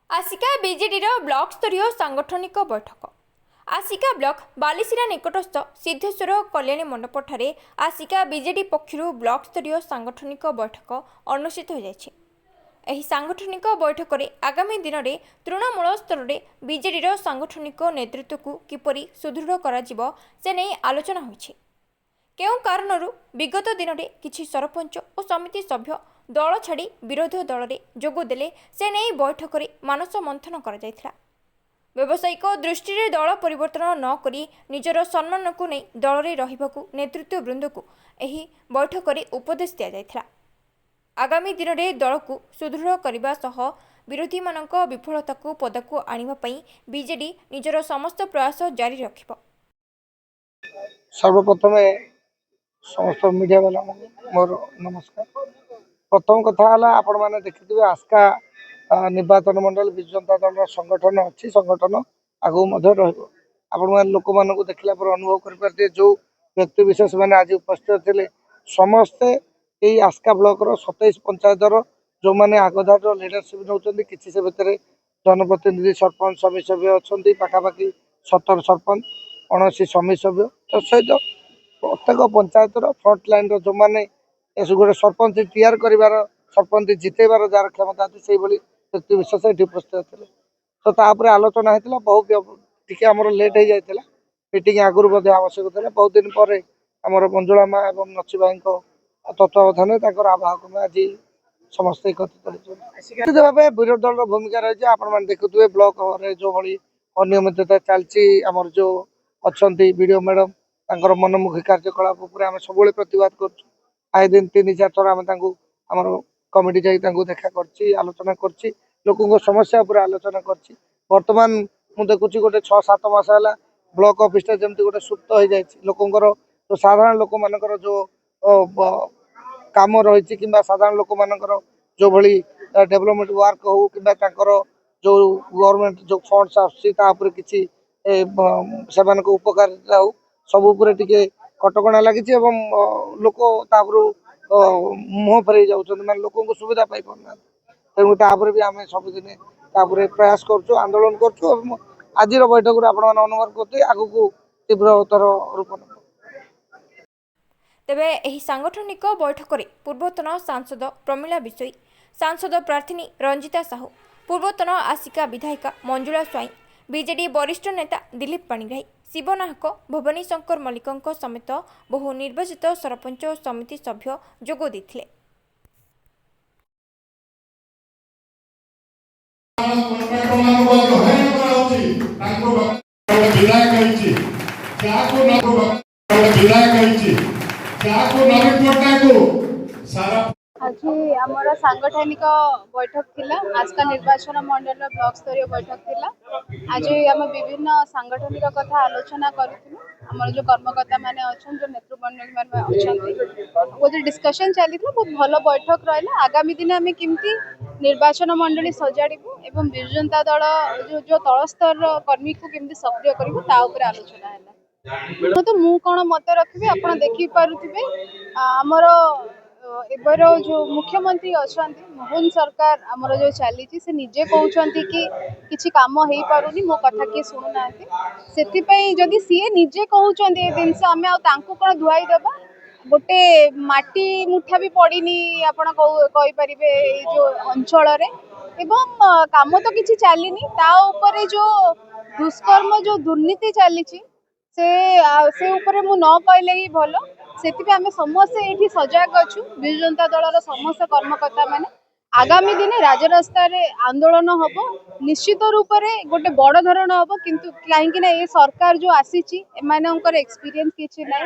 आसिका BJD block स्तरीय सांगठनिक बैठक आसिका ब्लॉक बालीसिरा निकटस्थ सिद्धेश्वर कल्याणी मंडपठारे आसिका बीजेडी पक्षर ब्लॉक स्तरीय सांगठनिक बैठक अनुष्ठित हो जाएछि। एही सांगठनिक बैठक में आगामी दिन में तृणमूल स्तर में बीजेडी सांगठनिक नेतृत्व को किपरि सुदृढ़ करा से नहीं आलोचना होइछि। केउं कारणरू विगत दिन में किछि सरपंच और समिति सभ्य दल छाड़ी विरोध दल में जोगदेले से नहीं बैठक में मानस मंथन करा जायथिला। व्यावसायिक दृष्टि दल परिवर्तन न करी निजर सम्मान को नहीं दल में रहिबाकु नेतृत्व वृंद को एही बैठक में उपदेश दिया जायथिला। आगामी दिन में दल को सुदृढ़ करने सह विरोधी मानक विफलता को पदक आनिबा पई बीजेडी निजर समस्त प्रयास जारी रखिब। सर्वप्रथम समस्त मीडिया वाला मोर नमस्कार। प्रथम कथा आपण मैंने देखिए आस्का निर्वाचन मंडल विजु जनता दल संगठन अच्छी संगठन आगू आपण मैंने लोक मान देखला पर अनुभव कर जो व्यक्ति विशेष मैंने आज उपस्थित थे समस्ते यही आस्का ब्लॉक 27 पंचायतर जो मैंने आगधार लीडरशिप नौ कि से भितर जनप्रतिनिधि सरपंच समिति सभ्य अच्छा पाखापाखि 70 सरपंच 79 समिति सभ्य सहित प्रत्येक पंचायतर फ्रंट लाइन जो मैंने गोटे सरपंच तैयार कर सरपंच जितेबार जार क्षमता अच्छी से व्यक्ति विशेष ये उपस्थित थे। तो तापर आलोचना होता बहुत टी आम लेट हो जाता मीटिंग आगुरी आवश्यक था। बहुत दिन पर आमर मंजुला माँ और नची भाई तत्वावधान आवाहक में आज समस्त एकत्रित भाव विरोधी दल भूमिका रही है। आपण देखुए ब्लॉक जो भाई अनियमितता चलती आमर जो अच्छा वीडियो मैडम मनमुखी कार्यकलाप आम सब प्रतिवाद कर आए दिन 3-4 थर आम कमिटी जाकि देखा करलोचना कर समस्या उपर आलोचना कर बर्तमान मुझे देखुची गोटे 6-7 मास है ब्लॉक ऑफिस जमी गोटे सुप्त हो जाए लोकंर जो साधारण लोक मानकर जो काम रही कि साधारण लोक मानकर जो भली डेवलपमेंट वर्क हो कि जो गवर्नमेंट जो फंड्स आपर कि उपकारिता हो सब टे कटकणा लगी लोक मुह फेर जाऊँ लोक सुविधा पाई पाना तेणु तापर भी आम सबुदिन प्रयास करुँ आंदोलन करुँ। आज बैठक आप अनुभव करते आगू तीव्रतर रूप न तेबे एही सांगठनिक बैठक में पूर्वतन सांसद प्रमिला बिशोई, सांसद प्रार्थी रंजिता साहू, पूर्वतन आसिका विधायिका मंजुला स्वाई, बीजेडी वरिष्ठ नेता दिलीप पाणिग्राही, शिव नाहक, भवानी शंकर मल्लिक समेत बहु निर्वाचित सरपंच और समिति सभ्य जोग देथिले। आज आमर सांगठनिक बैठक थिला आस्का निर्वाचन मंडल ब्लॉक स्तरीय बैठक थिला। आज आम विभिन्न सांगठनिक कथा आलोचना करूँ आमर जो कर्मकर्ता माने अच्छा जो नेतृमंडल माने अच्छा गोटे डिस्कशन चली बहुत भल बैठक रहा। आगामी दिन आम केमती निर्वाचन मंडली सजाड़ू एवं विजु जनता दल जो तल स्तर कर्मी को केमती सक्रिय करूँ आलोचना है। तो मु कौन मत रखी आप देखी पारे आमर एबर जो मुख्यमंत्री अच्छा मोहन सरकार आमर जो चली से निजे कहते कि किसी काम हो पारुनी मो कथा किए शुणुना से जदि सी निजे कहते जिनस आम कौन धुआई देवा गोटे माटी मुठा भी पड़नी आपरे जो अंचल एवं काम तो किसी चलनी ताऊपर जो दुष्कर्म जो दुर्नीति चली से ऊपर मु न कहले ही भल से आम समस्ते ये सजग अच्छु विजु जनता दल समस्त कर्मकर्ता माने आगामी दिन राजरास्ता आंदोलन हम निश्चित रूप से गोटे बड़ धरण हम किंतु कहीं ये सरकार जो आसी एक्सपीरियंस किसी ना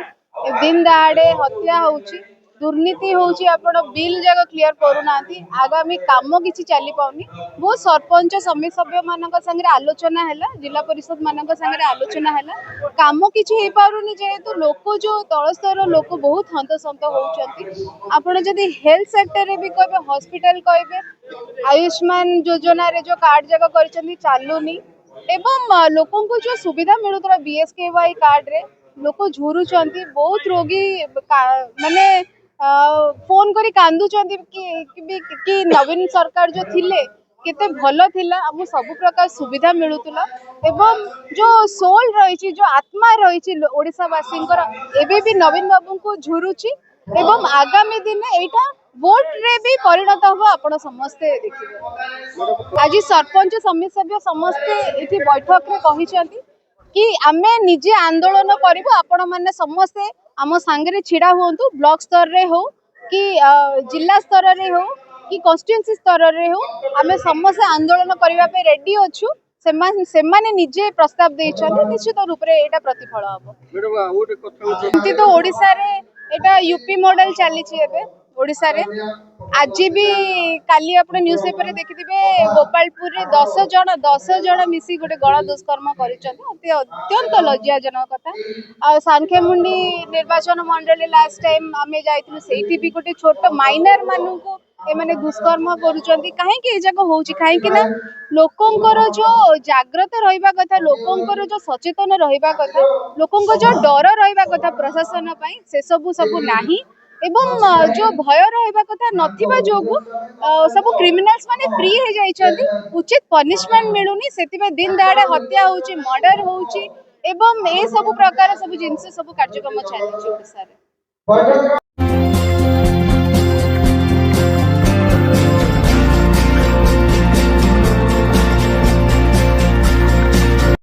दिन दहाड़े हत्या होची दुर्नीति होची आपण बिल जगह क्लियर करूना आगामी काम किसी चली पाउनी बहुत सरपंच समिति सभ्य मान संगे आलोचना है जिला परिषद मान संगे आलोचना है काम किसी हो पारुनी जेहेतु लोक जो तल स्तर लोक बहुत हंतसंत होती आपण जदि हेल्थ सेक्टर रे भी कहे हॉस्पिटल कहे आयुष्मान योजना रे जो कार्ड जगह कर चलुनी एवं लोकों को जो सुविधा मिलूला BSKY कार्ड रे लोक झुरुचंती बहुत रोगी माने फोन करी कांदुचंती कि नवीन सरकार जो थिले केते भलो थिला हमु सब प्रकार सुविधा मिलुतला एवं जो सोल रही जो आत्मा रही ओडिशा वासींकर एबे भी नवीन बाबू को झुरुची एवं आगामी दिन एटा वोट रे भी परिणत हो आपण समस्ते देखिबे। आज सरपंच समिति सभ्य समस्ते एठी बैठक रे कहिसेंती कि आमे निजे आंदोलन करिबो आपण माने समस्ते आम सांगे छिड़ा हुंतु ब्लॉक स्तर रे हो कि जिला स्तर रे हो कि कॉन्स्टिट्यूएंसी स्तर रे हो आमे समस्ते आंदोलन करबा पे रेडी अछु सेमाने निजे प्रस्ताव देइछन्ती निश्चित रूप रे एटा प्रतिफल हबो। मैडम आ गोटे कथा तो ओडिसा रे एटा यूपी मॉडल चली एबे ओडिसा रे आज भी काली अपने न्यूज पेपर रे देखिथिबे गोपालपुर रे 10 जण मिसी गोटे गण दुष्कर्म करिसथि अत्यंत लज्जाजनक कथा आ सांखेमुंडी निर्वाचन मंडल लास्ट टाइम आमे जाइथिलु सेठी भी गोटे छोट माइनर मानु को ए माने दुष्कर्म करूचंती काहे कि ए जगह होउची काहे कि ना लोकंकर जो जागृत रहिबा कथा लोकंकर जो सचेतन रहिबा कथा लोकंकर जो डर रहिबा कथा प्रशासन पई से सब नाही एवं जो भय रहिबा कथा नथिबा जोगु सब क्रिमिनल्स माने फ्री हे जाइछंती उचित पनिशमेंट मिलुनी सेतिबे दिन दाडे हत्या होउची मर्डर होउची एवं ए सब प्रकार सब जिंस सब कार्यक्रम चली ओडिसा रे।